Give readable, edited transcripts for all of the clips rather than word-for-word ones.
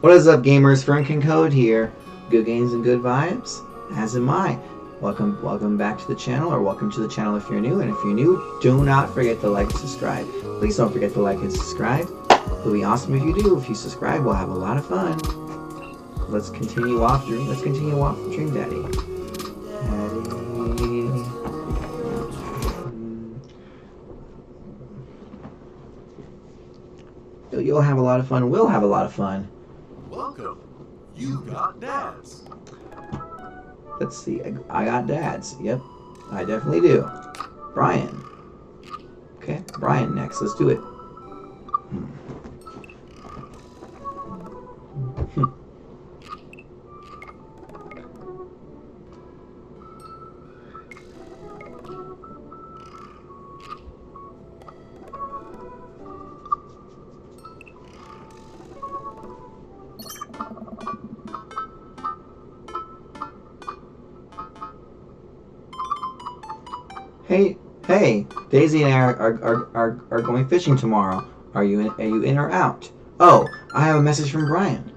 What is up, gamers? Franken Code here. Good games and good vibes, as am I. Welcome back to the channel, or welcome to the channel if you're new. And if you're new, do not forget to like and subscribe. Please don't forget to like and subscribe. It'll be awesome if you do. If you subscribe, we'll have a lot of fun. Let's continue off Dream Daddy. You'll have a lot of fun. We'll have a lot of fun. Welcome. You got dads. Let's see. I got dads. Yep, I definitely do. Brian. Okay, Brian next. Let's do it. Hey, Daisy and I are going fishing tomorrow. Are you in or out? Oh, I have a message from Brian.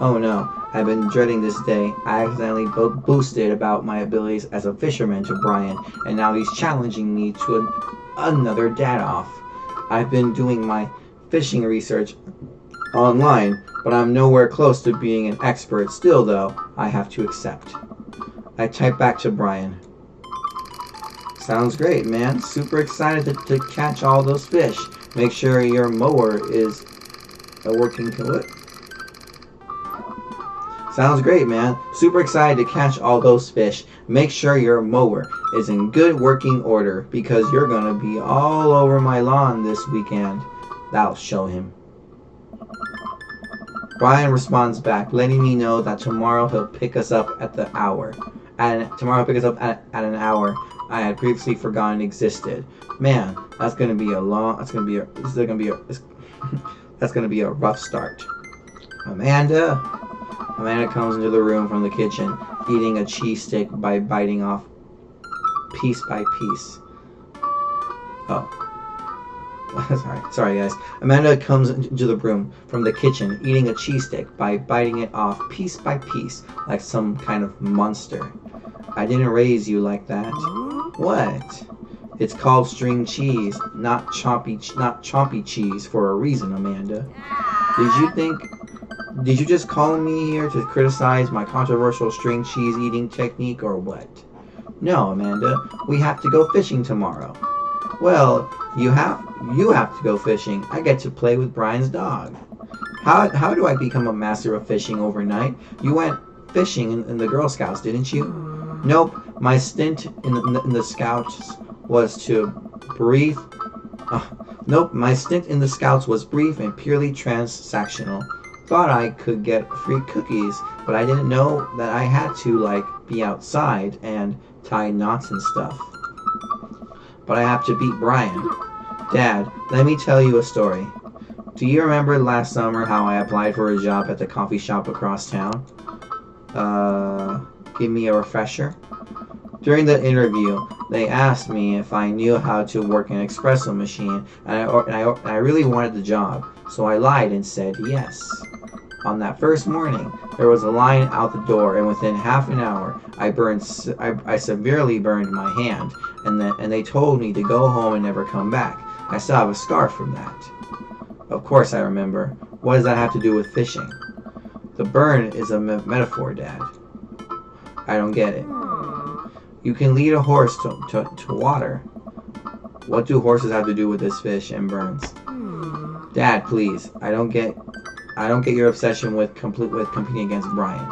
Oh no, I've been dreading this day. I accidentally boosted about my abilities as a fisherman to Brian, and now he's challenging me to another dad off. I've been doing my fishing research online, but I'm nowhere close to being an expert. Still though, I have to accept. I type back to Brian. Sounds great, man. Super excited to catch all those fish. Make sure your mower is a working tool. Sounds great, man. Super excited to catch all those fish. Make sure your mower is in good working order because you're gonna be all over my lawn this weekend. That'll show him. Brian responds back, letting me know that tomorrow he'll pick us up at the hour. Tomorrow he'll pick us up at an hour I had previously forgotten existed. Man, that's gonna be a rough start. Amanda comes into the room from the kitchen, eating a cheese stick by biting off piece by piece. Oh. Sorry guys. Amanda comes into the room from the kitchen, eating a cheese stick by biting it off piece by piece, like some kind of monster. I didn't raise you like that. What? It's called string cheese, not chompy cheese for a reason, Amanda. Did you just call me here to criticize my controversial string cheese eating technique or what? No, Amanda, we have to go fishing tomorrow. Well, you have to go fishing. I get to play with Brian's dog. How do I become a master of fishing overnight? You went fishing in the Girl Scouts, didn't you? Nope, my stint in the Scouts was brief and purely transactional. Thought I could get free cookies, but I didn't know that I had to, be outside and tie knots and stuff. But I have to beat Brian. Dad, let me tell you a story. Do you remember last summer how I applied for a job at the coffee shop across town? Give me a refresher. During the interview, they asked me if I knew how to work an espresso machine, and I really wanted the job, so I lied and said yes. On that first morning, there was a line out the door, and within half an hour, I severely burned my hand, and they told me to go home and never come back. I still have a scar from that. Of course I remember. What does that have to do with fishing? The burn is a metaphor, Dad. I don't get it. You can lead a horse to water. What do horses have to do with this fish and burns? Dad, please. I don't get your obsession with competing against Brian.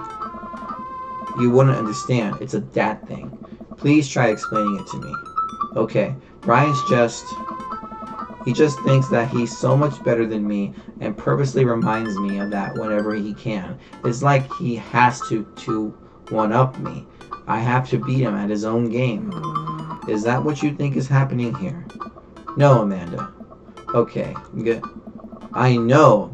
You wouldn't understand. It's a dad thing. Please try explaining it to me. Okay, he just thinks that he's so much better than me and purposely reminds me of that whenever he can. It's like he has to one-up me. I have to beat him at his own game. Is that what you think is happening here? No, Amanda. Okay, good. I know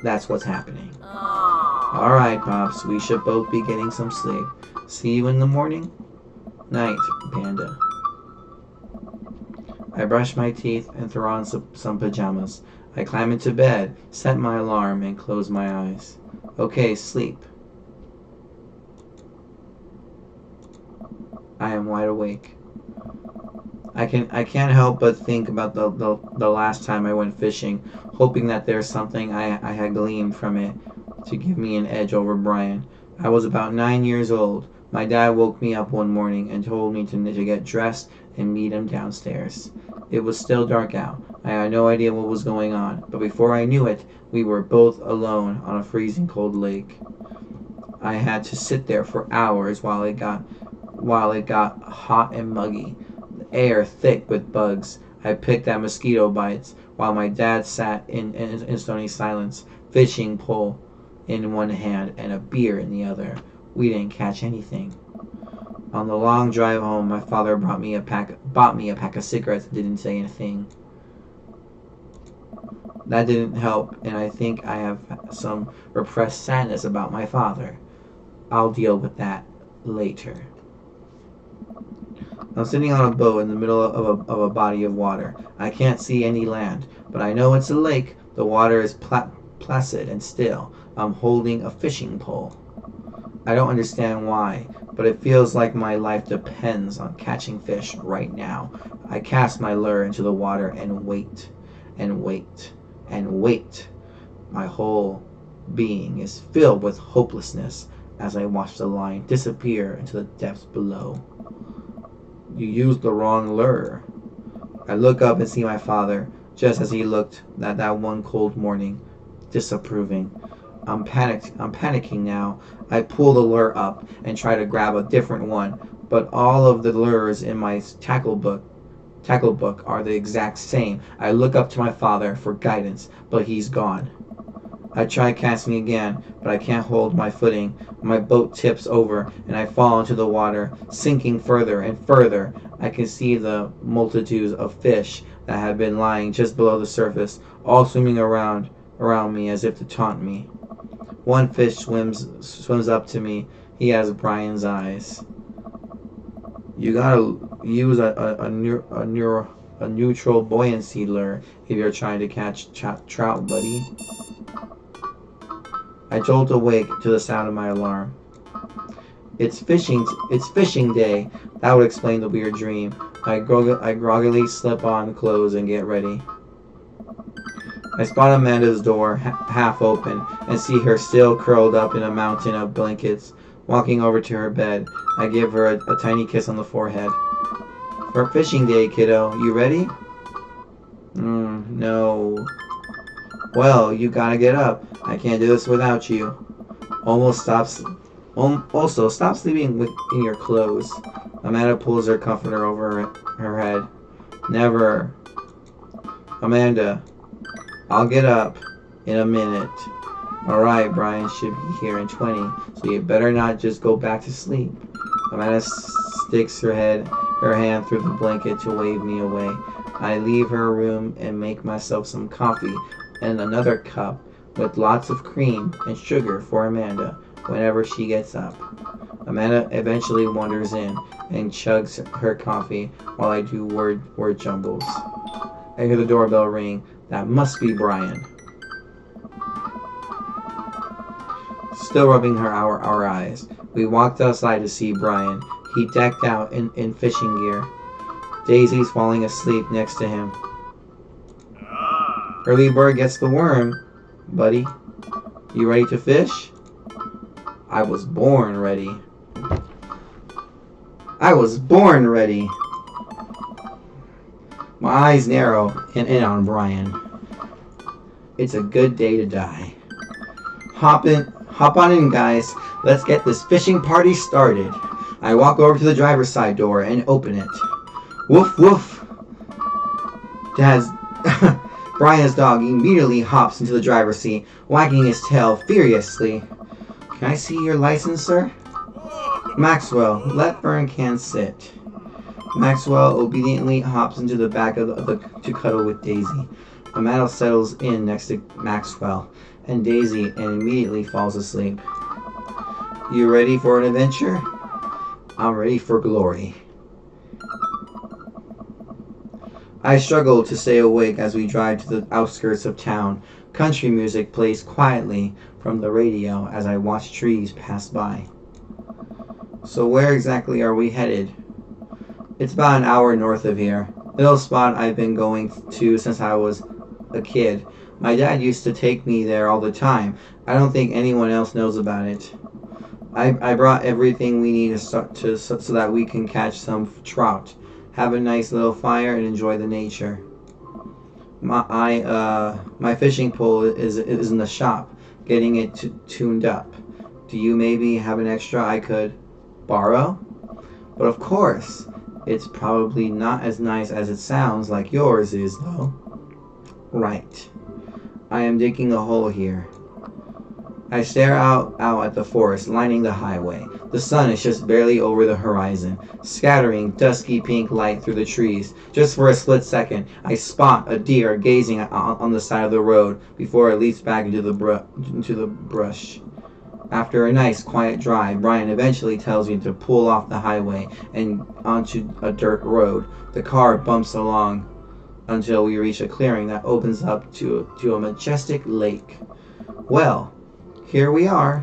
that's what's happening. Alright, Pops, we should both be getting some sleep. See you in the morning? Night, Panda. I brush my teeth and throw on some pajamas. I climb into bed, set my alarm, and close my eyes. Okay, sleep. I am wide awake. I can't help but think about the last time I went fishing, hoping that there's something I had gleaned from it to give me an edge over Brian. I was about 9 years old. My dad woke me up one morning and told me to get dressed and meet him downstairs. It was still dark out. I had no idea what was going on, but before I knew it, we were both alone on a freezing cold lake. I had to sit there for hours while it got hot and muggy, the air thick with bugs. I picked at mosquito bites while my dad sat in stony silence, fishing pole in one hand and a beer in the other. We didn't catch anything. On the long drive home, my father bought me a pack of cigarettes and didn't say anything. That didn't help, and I think I have some repressed sadness about my father. I'll deal with that later. I'm sitting on a boat in the middle of a body of water. I can't see any land, but I know it's a lake. The water is placid and still. I'm holding a fishing pole. I don't understand why, but it feels like my life depends on catching fish right now. I cast my lure into the water and wait, and wait, and wait. My whole being is filled with hopelessness as I watch the line disappear into the depths below. You used the wrong lure. I look up and see my father, just as he looked that one cold morning, disapproving. I'm panicking now. I pull the lure up and try to grab a different one, but all of the lures in my tackle book are the exact same. I look up to my father for guidance, but he's gone. I try casting again, but I can't hold my footing. My boat tips over, and I fall into the water, sinking further and further. I can see the multitudes of fish that have been lying just below the surface, all swimming around me as if to taunt me. One fish swims up to me. He has Brian's eyes. You gotta use a neutral buoyancy lure if you're trying to catch trout, buddy. I jolt awake to the sound of my alarm. It's fishing day. That would explain the weird dream. I groggily slip on clothes and get ready. I spot Amanda's door half open and see her still curled up in a mountain of blankets. Walking over to her bed, I give her a tiny kiss on the forehead. For fishing day, kiddo. You ready? No. Well, you gotta get up. I can't do this without you. Also, stop sleeping in your clothes. Amanda pulls her comforter over her head. Never. Amanda, I'll get up in a minute. Alright, Brian should be here in 20, so you better not just go back to sleep. Amanda sticks her hand through the blanket to wave me away. I leave her room and make myself some coffee and another cup with lots of cream and sugar for Amanda whenever she gets up. Amanda eventually wanders in and chugs her coffee while I do word jumbles. I hear the doorbell ring. That must be Brian. Still rubbing our eyes, we walked outside to see Brian. He decked out in fishing gear. Daisy's falling asleep next to him. Early bird gets the worm, buddy. You ready to fish? I was born ready. My eyes narrow and in on Brian. It's a good day to die. Hop on in, guys. Let's get this fishing party started. I walk over to the driver's side door and open it. Woof woof. Brian's dog immediately hops into the driver's seat, wagging his tail furiously. Can I see your license, sir? Maxwell, let Ferncan sit. Maxwell obediently hops into the back to cuddle with Daisy. Amanda settles in next to Maxwell and Daisy and immediately falls asleep. You ready for an adventure? I'm ready for glory. I struggle to stay awake as we drive to the outskirts of town. Country music plays quietly from the radio as I watch trees pass by. So where exactly are we headed? It's about an hour north of here. Little spot I've been going to since I was a kid. My dad used to take me there all the time. I don't think anyone else knows about it. I brought everything we need so that we can catch some trout, have a nice little fire, and enjoy the nature. My fishing pole is in the shop, getting it tuned up. Do you maybe have an extra I could borrow? But of course, it's probably not as nice as it sounds like yours is, though. Right. I am digging a hole here. I stare out at the forest lining the highway. The sun is just barely over the horizon, scattering dusky pink light through the trees. Just for a split second, I spot a deer gazing on the side of the road before it leaps back into the brush. After a nice quiet drive, Brian eventually tells me to pull off the highway and onto a dirt road. The car bumps along until we reach a clearing that opens up to a majestic lake. Well, here we are.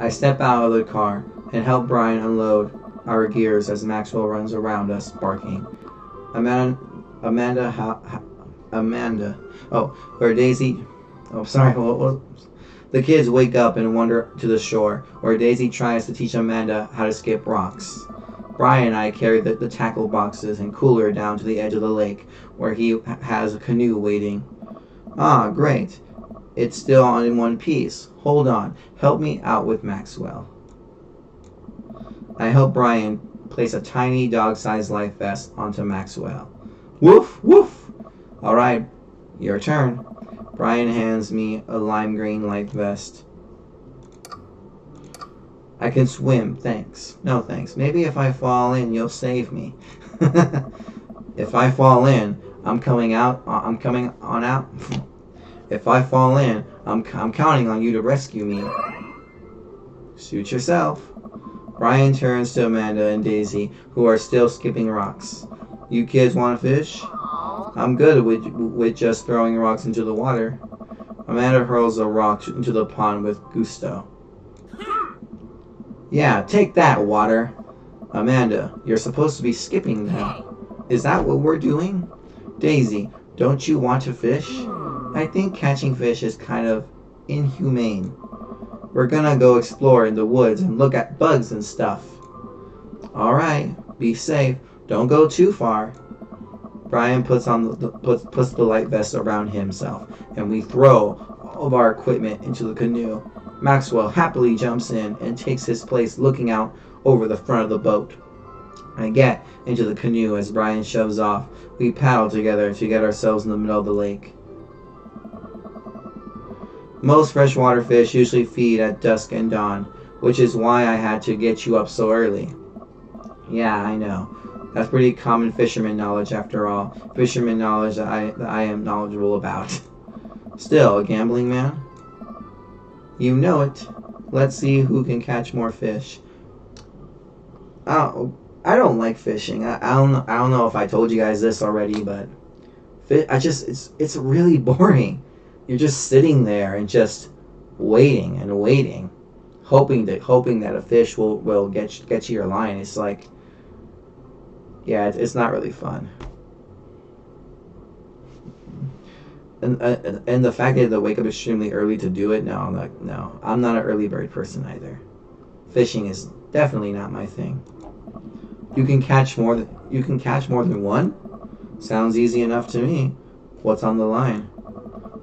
I step out of the car and help Brian unload our gears as Maxwell runs around us barking. Amanda. Oh, where Daisy. Oh, sorry. The kids wake up and wander to the shore, where Daisy tries to teach Amanda how to skip rocks. Brian and I carry the tackle boxes and cooler down to the edge of the lake, where he has a canoe waiting. Ah, great. It's still in one piece. Hold on. Help me out with Maxwell. I help Brian place a tiny dog-sized life vest onto Maxwell. Woof, woof. All right, your turn. Brian hands me a lime green life vest. I can swim, thanks. No thanks. Maybe if I fall in, you'll save me. If I fall in, I'm coming on out. If I fall in, I'm counting on you to rescue me. Suit yourself. Brian turns to Amanda and Daisy, who are still skipping rocks. You kids want to fish? I'm good with just throwing rocks into the water. Amanda hurls a rock into the pond with gusto. Yeah, take that, water. Amanda, you're supposed to be skipping that. Is that what we're doing? Daisy, don't you want to fish? I think catching fish is kind of inhumane. We're gonna go explore in the woods and look at bugs and stuff. Alright, be safe. Don't go too far. Brian puts the light vest around himself, and we throw all of our equipment into the canoe. Maxwell happily jumps in and takes his place looking out over the front of the boat. I get into the canoe as Brian shoves off. We paddle together to get ourselves in the middle of the lake. Most freshwater fish usually feed at dusk and dawn, which is why I had to get you up so early. Yeah, I know. That's pretty common fisherman knowledge after all. Fisherman knowledge that I am knowledgeable about. Still, a gambling man? You know it. Let's see who can catch more fish. Oh, I don't like fishing. I don't know if I told you guys this already, but it's really boring. You're just sitting there and just waiting and waiting, hoping that a fish will get you your line. It's like, yeah, it's not really fun. And the fact that they wake up extremely early to do it, no, I'm not an early bird person either. Fishing is definitely not my thing. You can catch more than one? Sounds easy enough to me. What's on the line?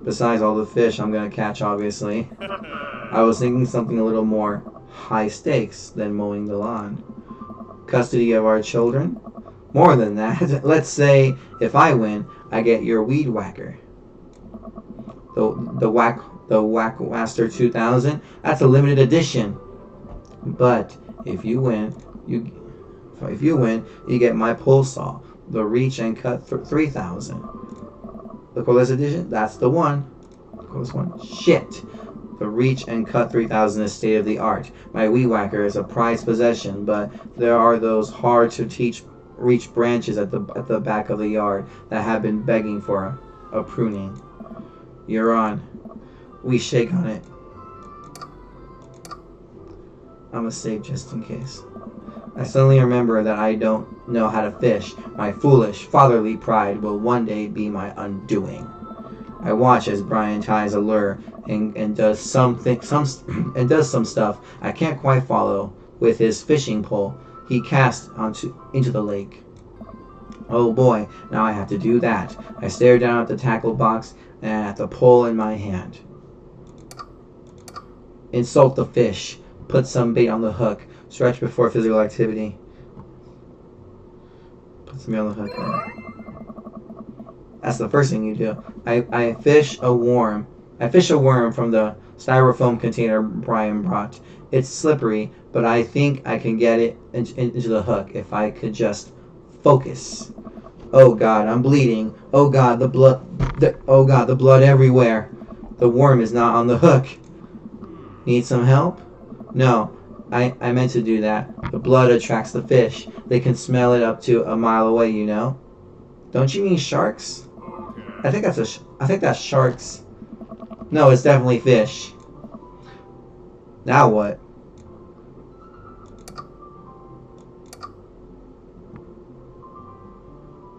Besides all the fish I'm gonna catch, obviously. I was thinking something a little more high stakes than mowing the lawn. Custody of our children? More than that. Let's say if I win, I get your weed whacker. The Whackmaster 2000. That's a limited edition. But if you win, you get my pole saw, the Reach and Cut 3000. The Coolest edition. That's the one. The coolest one. Shit. The Reach and Cut 3000 is state of the art. My weed whacker is a prized possession, but there are those hard to teach reach branches at the back of the yard that have been begging for a pruning. You're on. We shake on it. I'm a save just in case. I suddenly remember that I don't know how to fish. My foolish, fatherly pride will one day be my undoing. I watch as Brian ties a lure and does some stuff I can't quite follow with his fishing pole he cast into the lake. Oh boy, now I have to do that. I stare down at the tackle box and at the pole in my hand. Insult the fish. Put some bait on the hook. Stretch before physical activity. Put some bait on the hook. That's the first thing you do. I fish a worm. I fish a worm from the styrofoam container Brian brought. It's slippery, but I think I can get it into the hook if I could just focus. Oh God, I'm bleeding. Oh God, the blood. Oh God, the blood everywhere. The worm is not on the hook. Need some help? No, I meant to do that. The blood attracts the fish. They can smell it up to a mile away, you know. Don't you mean sharks? I think that's sharks. No, it's definitely fish. Now what?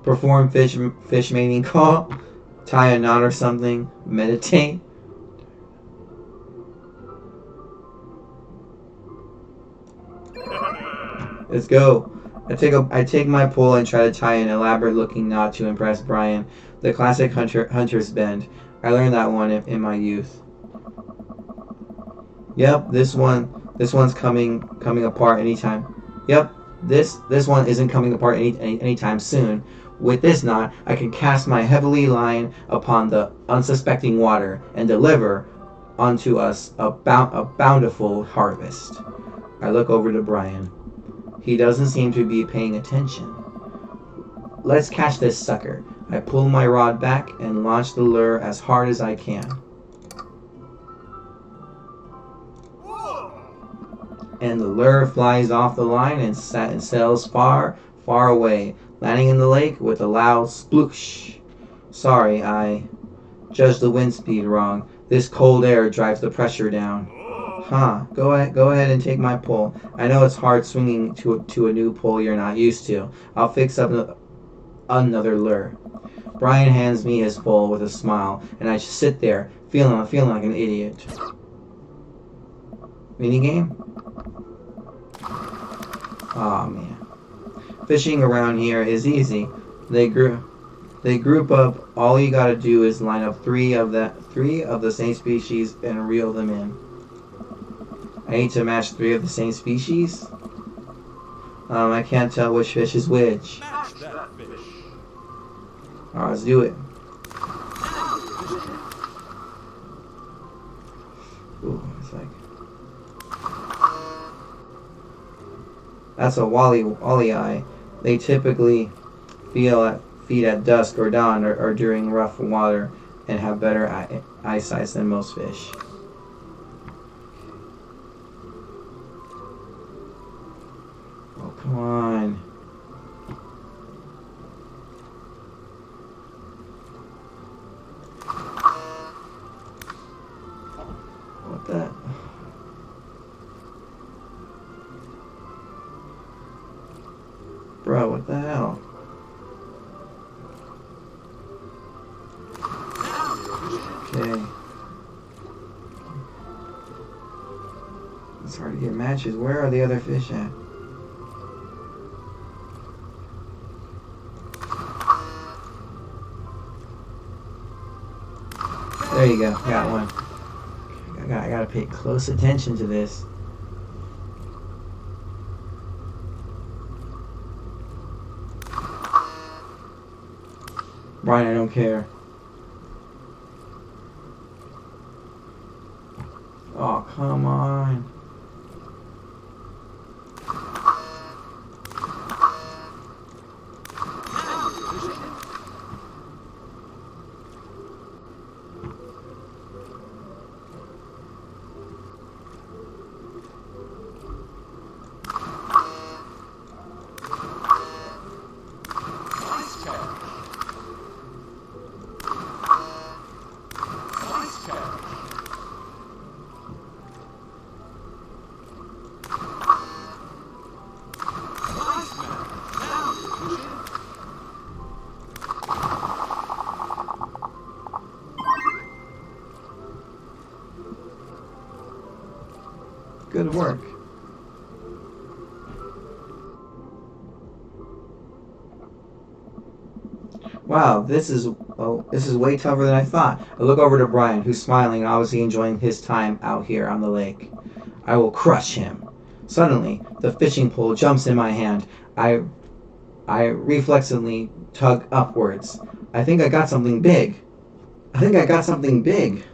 Perform fish mating call. Tie a knot or something. Meditate. Let's go. I take my pole and try to tie an elaborate looking knot to impress Brian. The classic hunter's bend. I learned that one in my youth. Yep, this one's coming apart anytime. Yep, this one isn't coming apart anytime soon. With this knot, I can cast my heavily line upon the unsuspecting water and deliver unto us a bountiful harvest. I look over to Brian. He doesn't seem to be paying attention. Let's catch this sucker. I pull my rod back and launch the lure as hard as I can. And the lure flies off the line and sails far, far away, landing in the lake with a loud sploosh. Sorry, I judged the wind speed wrong. This cold air drives the pressure down. Huh, go ahead and take my pole. I know it's hard swinging to a new pole you're not used to. I'll fix up another lure. Brian hands me his pole with a smile, and I just sit there, feeling like an idiot. Minigame? Aw, man. Fishing around here is easy. They group up. All you gotta do is line up three of the same species and reel them in. I need to match 3 of the same species. I can't tell which fish is which. Match that fish. Alright, let's do it. Ooh, it's like that's a wally eye. They typically feed at dusk or dawn or during rough water and have better eyesight than most fish. Oh, come on. What the? Bro, what the hell? Okay. It's hard to get matches. Where are the other fish at? There you go. Got one. I gotta pay close attention to this. Brian, I don't care. Oh, come on. Good work. Wow, this is way tougher than I thought. I look over to Brian, who's smiling and obviously enjoying his time out here on the lake. I will crush him. Suddenly, the fishing pole jumps in my hand. I reflexively tug upwards. I think I got something big. I think I got something big.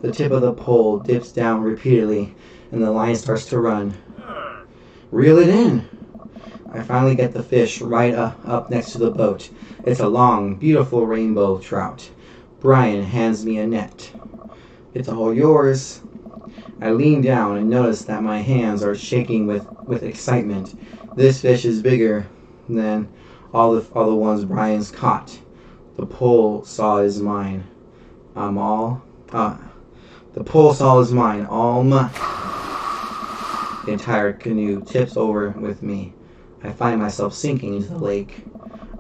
The tip of the pole dips down repeatedly, and the line starts to run. Reel it in. I finally get the fish right up next to the boat. It's a long, beautiful rainbow trout. Brian hands me a net. It's all yours. I lean down and notice that my hands are shaking with excitement. This fish is bigger than all the ones Brian's caught. The pole saw is mine. The pole saw is mine. All mine. The entire canoe tips over with me. I find myself sinking into the lake.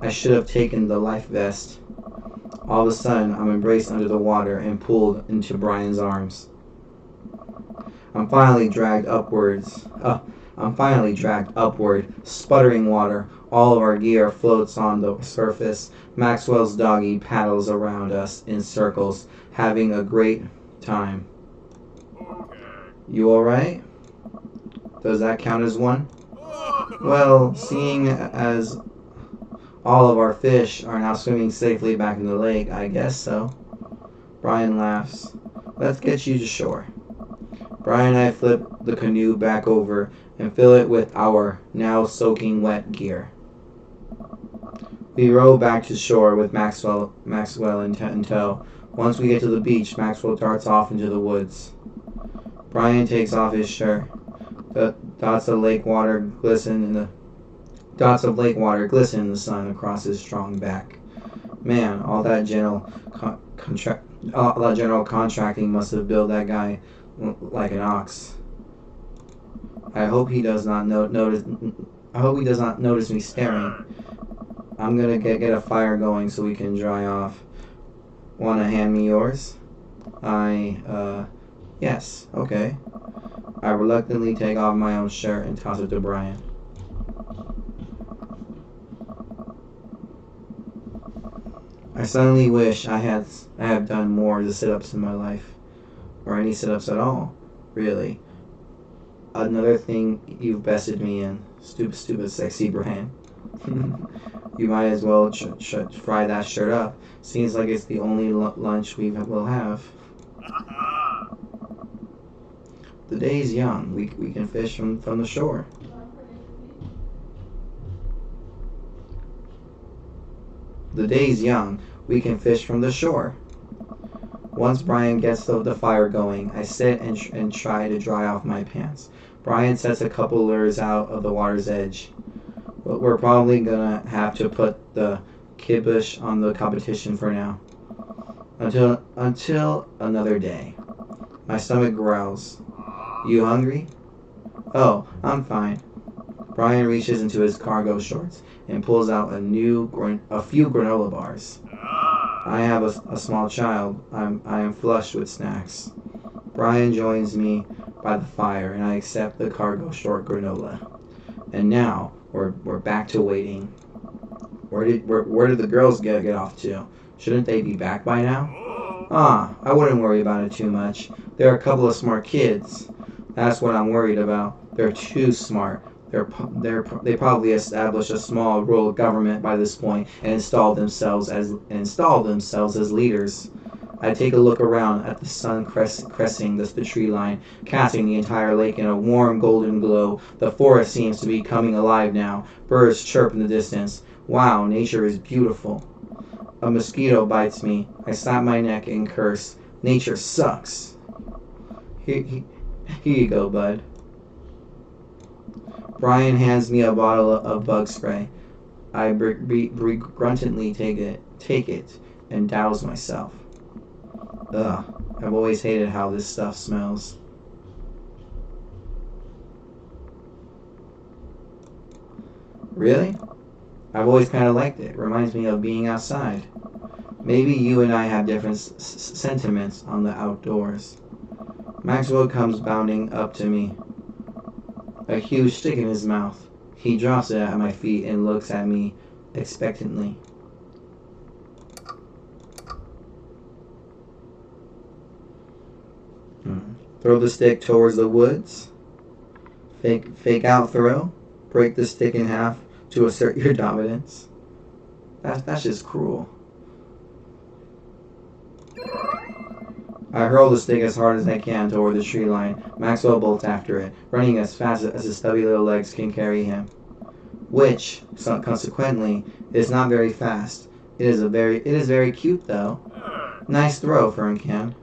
I should have taken the life vest. All of a sudden, I'm embraced under the water and pulled into Brian's arms. I'm finally dragged upward, sputtering water. All of our gear floats on the surface. Maxwell's doggy paddles around us in circles, having a great time. You alright? Does that count as one? Well, seeing as all of our fish are now swimming safely back in the lake, I guess so. Brian laughs. Let's get you to shore. Brian and I flip the canoe back over and fill it with our now soaking wet gear. We row back to shore with Maxwell in tow. Once we get to the beach, Maxwell darts off into the woods. Brian takes off his shirt. The dots of lake water glisten in the sun across his strong back. Man, all that general contracting must have built that guy like an ox. I hope he does not notice me staring. I'm gonna get a fire going so we can dry off. Wanna hand me yours? Yes, okay. I reluctantly take off my own shirt and toss it to Brian. I suddenly wish I have done more the sit-ups in my life. Or any sit-ups at all, really. Another thing you've bested me in. Stupid sexy Brian. You might as well fry that shirt up. Seems like it's the only lunch we'll have. The day's young. We can fish from the shore. The day's young. We can fish from the shore. Once Brian gets the fire going, I sit and try to dry off my pants. Brian sets a couple lures out of the water's edge. But we're probably gonna have to put the kibosh on the competition for now. Until another day. My stomach growls. You hungry? Oh, I'm fine. Brian reaches into his cargo shorts and pulls out a few granola bars. I have a small child. I am flushed with snacks. Brian joins me by the fire, and I accept the cargo short granola. And now we're back to waiting. Where did the girls get off to? Shouldn't they be back by now? I wouldn't worry about it too much. They're a couple of smart kids. That's what I'm worried about. They're too smart. They probably established a small rural government by this point and installed themselves as leaders. I take a look around at the sun cresting the tree line, casting the entire lake in a warm golden glow. The forest seems to be coming alive now. Birds chirp in the distance. Wow, nature is beautiful. A mosquito bites me. I slap my neck and curse. Nature sucks. Here you go, bud. Brian hands me a bottle of bug spray. I begrudgingly take it, and douse myself. Ugh, I've always hated how this stuff smells. Really? I've always kind of liked it. Reminds me of being outside. Maybe you and I have different sentiments on the outdoors. Maxwell comes bounding up to me, a huge stick in his mouth. He drops it at my feet and looks at me expectantly. Throw the stick towards the woods. Fake out throw. Break the stick in half to assert your dominance. That's just cruel. I hurl the stick as hard as I can toward the tree line. Maxwell bolts after it, running as fast as his stubby little legs can carry him. Which, consequently, is not very fast. It is very cute though. Nice throw, Ferncan.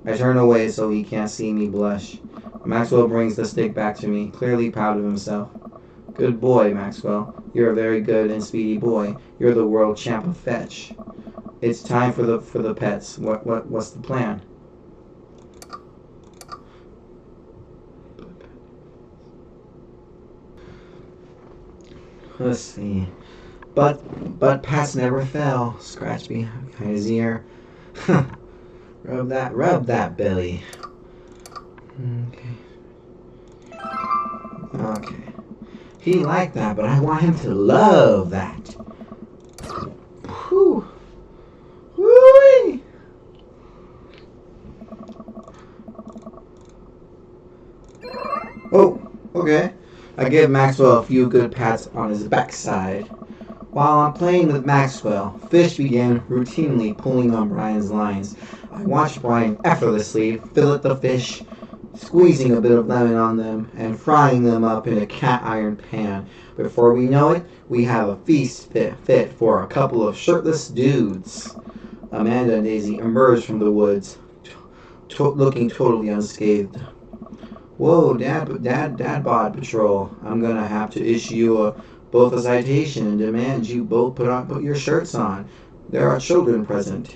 I turn away so he can't see me blush. Maxwell brings the stick back to me, clearly proud of himself. Good boy, Maxwell. You're a very good and speedy boy. You're the world champ of fetch. It's time for the pets. What's the plan? Let's see. But Pats never fell. Scratch behind his ear. Rub that belly. Okay. He liked that, but I want him to love that. Whew. Whoo-wee. Oh, okay. I give Maxwell a few good pats on his backside. While I'm playing with Maxwell, fish began routinely pulling on Brian's lines. I watched Brian effortlessly fillet the fish, squeezing a bit of lemon on them, and frying them up in a cat iron pan. Before we know it, we have a feast fit for a couple of shirtless dudes. Amanda and Daisy emerged from the woods, looking totally unscathed. Whoa, Dad bod patrol. I'm gonna have to issue you both a citation and demand you both put your shirts on. There are children present.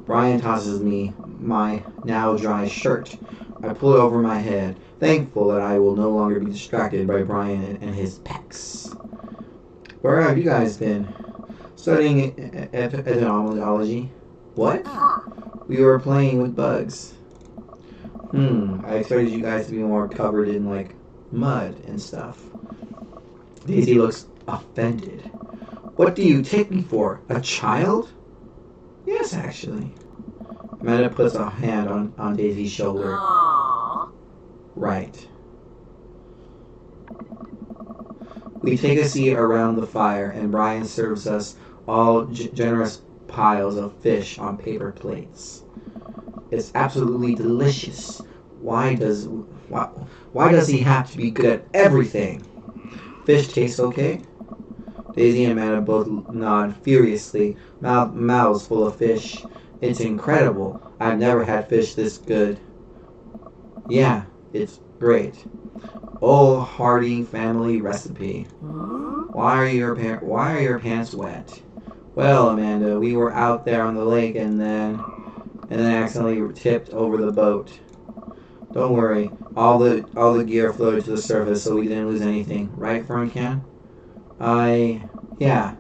Brian tosses me my now dry shirt. I pull it over my head, thankful that I will no longer be distracted by Brian and his pecs. Where have you guys been? Studying etymology. What? We were playing with bugs. I expected you guys to be more covered in, like, mud and stuff. Daisy looks offended. What do you take me for? A child? Yes, actually. Amanda puts a hand on Daisy's shoulder. Aww. Right. We take a seat around the fire, and Brian serves us all generous piles of fish on paper plates. It's absolutely delicious. Why does he have to be good at everything? Fish tastes okay? Daisy and Amanda both nod furiously, mouths full of fish. It's incredible. I've never had fish this good. Yeah, it's great. Oh, hearty family recipe. Why are your pants wet? Well, Amanda, we were out there on the lake and then accidentally tipped over the boat. Don't worry, all the gear floated to the surface, so we didn't lose anything, right, Ferncan? Yeah,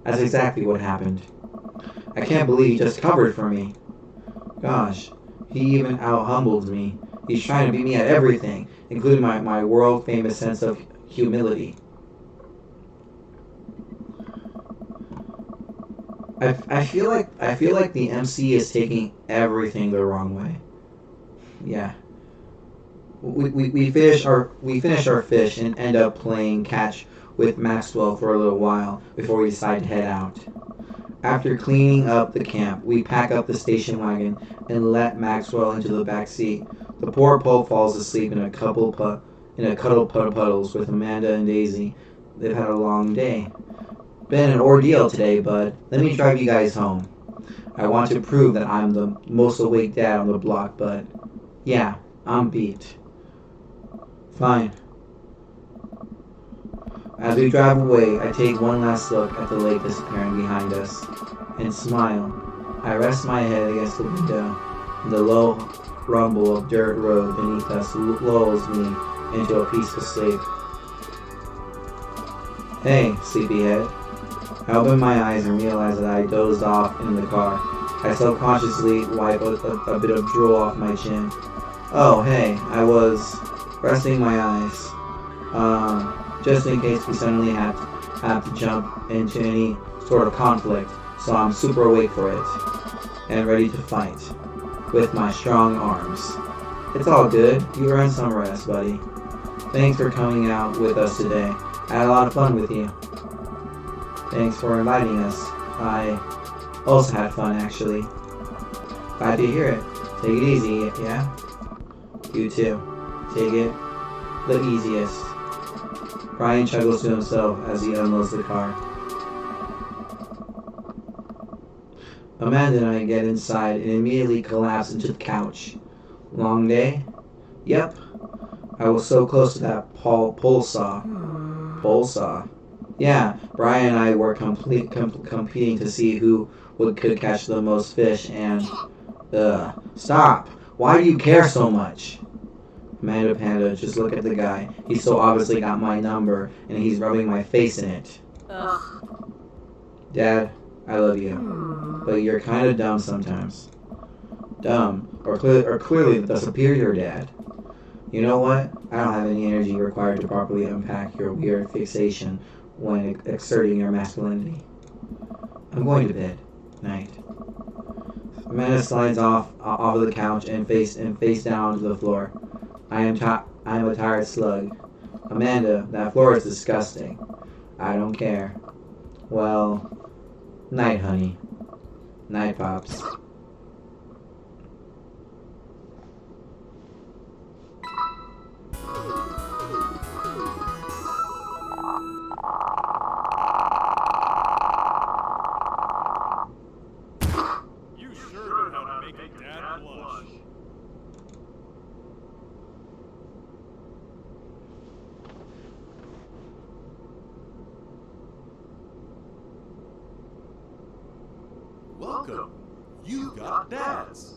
that's exactly what happened. I can't believe he just covered for me. Gosh, he even out-humbled me. He's trying to beat me at everything, including my world-famous sense of humility. I feel like the MC is taking everything the wrong way. Yeah. We finish our fish and end up playing catch with Maxwell for a little while before we decide to head out. After cleaning up the camp, we pack up the station wagon and let Maxwell into the back seat. The poor Pope falls asleep in a cuddle puddles with Amanda and Daisy. They've had a long day. Been an ordeal today, bud. Let me drive you guys home. I want to prove that I'm the most awake dad on the block, but yeah, I'm beat. Fine. As we drive away, I take one last look at the lake disappearing behind us and smile. I rest my head against the window, and the low rumble of dirt road beneath us lulls me into a peaceful sleep. Hey, sleepyhead. I open my eyes and realize that I dozed off in the car. I subconsciously wipe a bit of drool off my chin. Oh, hey, I was resting my eyes. Just in case we suddenly have to jump into any sort of conflict, so I'm super awake for it and ready to fight with my strong arms. It's all good. You earned some rest, buddy. Thanks for coming out with us today. I had a lot of fun with you. Thanks for inviting us. I also had fun, actually. Glad to hear it. Take it easy, yeah? You too. Take it the easiest. Brian chuckles to himself as he unloads the car. Amanda and I get inside and immediately collapse into the couch. Long day? Yep. I was so close to that pole saw. Pole saw? Yeah, Brian and I were competing to see who could catch the most fish and... Stop! Why do you care so much? Amanda Panda, just look at the guy. He's so obviously got my number, and he's rubbing my face in it. Ugh. Dad, I love you, but you're kind of dumb sometimes. Dumb, or clearly the superior dad. You know what? I don't have any energy required to properly unpack your weird fixation when exerting your masculinity. I'm going to bed. Night. Amanda slides off of the couch and face down onto the floor. I am a tired slug. Amanda, that floor is disgusting. I don't care. Well, night, honey. Night, Pops. You sure know how to make a dad blush. Welcome. You got dads.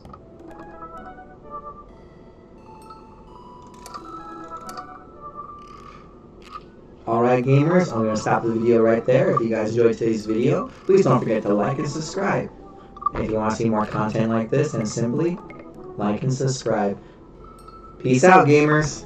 Alright gamers, I'm going to stop the video right there. If you guys enjoyed today's video, please don't forget to like and subscribe. And if you want to see more content like this, then simply like and subscribe. Peace out gamers!